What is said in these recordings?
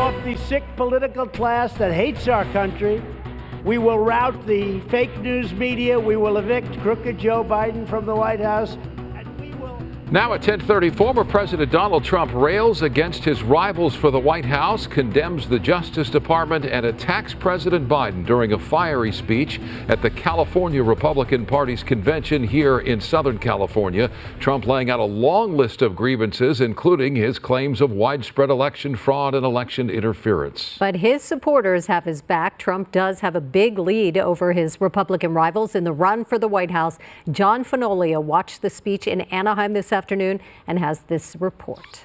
off the sick political class that hates our country. We will rout the fake news media. We will evict crooked Joe Biden from the White House. Now at 10:30, former President Donald Trump rails against his rivals for the White House, condemns the Justice Department, and attacks President Biden during a fiery speech at the California Republican Party's convention here in Southern California. Trump laying out a long list of grievances, including his claims of widespread election fraud and election interference. But his supporters have his back. Trump does have a big lead over his Republican rivals in the run for the White House. John Fenoglio watched the speech in Anaheim this afternoon and has this report.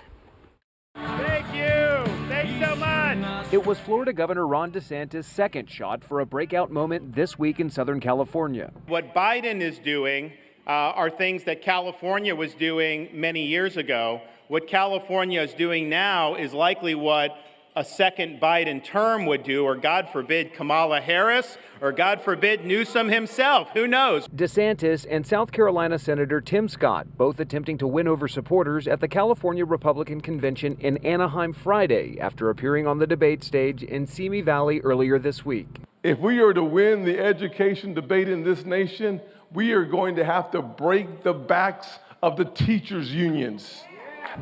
Thank you. Thanks so much. It was Florida Governor Ron DeSantis' second shot for a breakout moment this week in Southern California. What Biden is doing are things that California was doing many years ago. What California is doing now is likely what a second Biden term would do, or God forbid Kamala Harris, or God forbid Newsom himself. Who knows? DeSantis and South Carolina Senator Tim Scott both attempting to win over supporters at the California Republican Convention in Anaheim Friday after appearing on the debate stage in Simi Valley earlier this week. If we are to win the education debate in this nation, we are going to have to break the backs of the teachers' unions.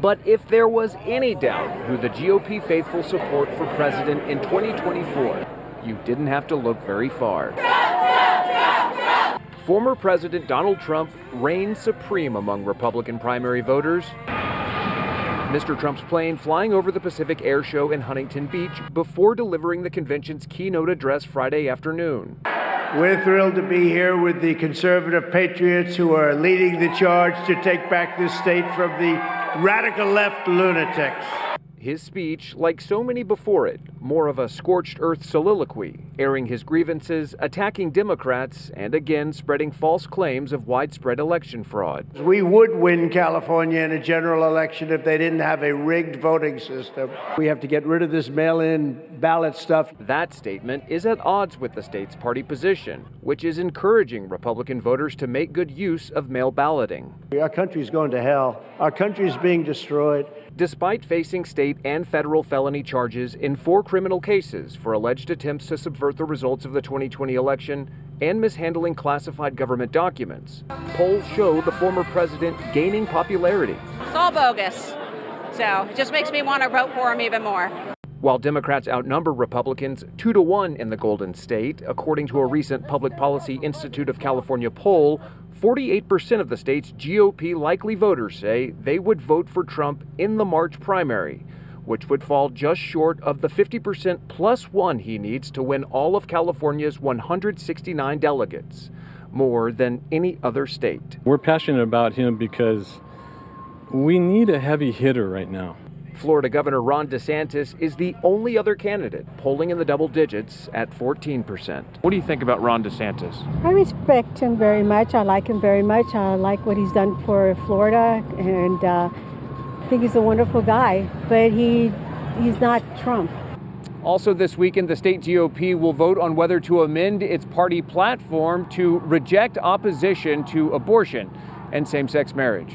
But if there was any doubt who the GOP faithful support for president in 2024, you didn't have to look very far. Former President Donald Trump reigned supreme among Republican primary voters. Mr. Trump's plane flying over the Pacific Air Show in Huntington Beach before delivering the convention's keynote address Friday afternoon. We're thrilled to be here with the conservative patriots who are leading the charge to take back this state from the radical left lunatics. His speech, like so many before it, more of a scorched earth soliloquy, airing his grievances, attacking Democrats, and again spreading false claims of widespread election fraud. We would win California in a general election if they didn't have a rigged voting system. We have to get rid of this mail-in ballot stuff. That statement is at odds with the state's party position, which is encouraging Republican voters to make good use of mail balloting. Our country's going to hell. Our country's being destroyed. Despite facing state and federal felony charges in 4 criminal cases for alleged attempts to subvert the results of the 2020 election and mishandling classified government documents, polls show the former president gaining popularity. It's all bogus, so it just makes me want to vote for him even more. While Democrats outnumber Republicans 2-1 in the Golden State, according to a recent Public Policy Institute of California poll, 48% of the state's GOP likely voters say they would vote for Trump in the March primary, which would fall just short of the 50% plus one he needs to win all of California's 169 delegates, more than any other state. We're passionate about him because we need a heavy hitter right now. Florida Governor Ron DeSantis is the only other candidate polling in the double digits at 14%. What do you think about Ron DeSantis? I respect him very much. I like him very much. I like what he's done for Florida, and I think he's a wonderful guy, but he's not Trump. Also this weekend, the state GOP will vote on whether to amend its party platform to reject opposition to abortion and same-sex marriage.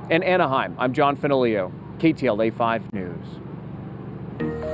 In Anaheim, I'm John Fenoglio, KTLA 5 News.